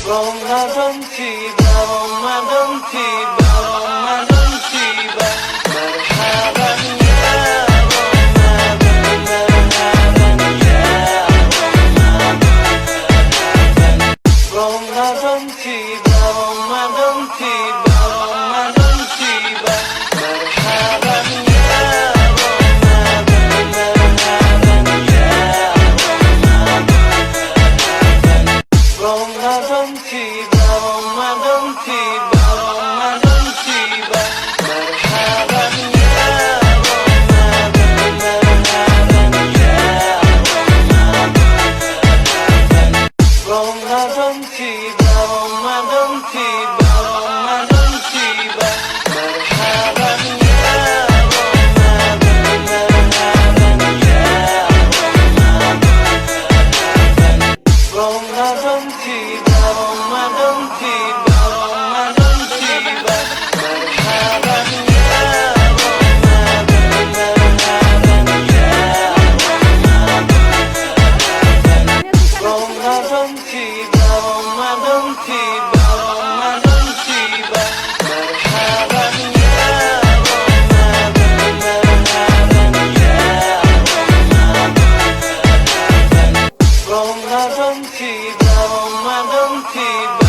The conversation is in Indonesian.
Ramadan tiba, Ramadan tiba, Ramadan tiba. Marhaban ya Ramadan, marhaban ya Ramadan. Ramadan tiba, Ramadan tiba, Ramadan tiba. Marhaban ya Ramadan, marhaban ya Ramadan. Ramadan tiba, Ramadan tiba, Ramadan tiba. Marhaban ya Ramadan, marhaban ya Ramadan. Ramadan tiba, Ramadan tiba, Ramadan tiba. Marhaban ya Ramadan, marhaban ya Ramadan. Ramadan tiba, Ramadan tiba, Ramadan tiba. Marhaban ya Ramadan, marhaban ya Ramadan. Ramadan tiba, Ramadan tiba, Ramadan tiba. Marhaban ya Ramadan, marhaban ya Ramadan. Ramadan tiba, Ramadan tiba.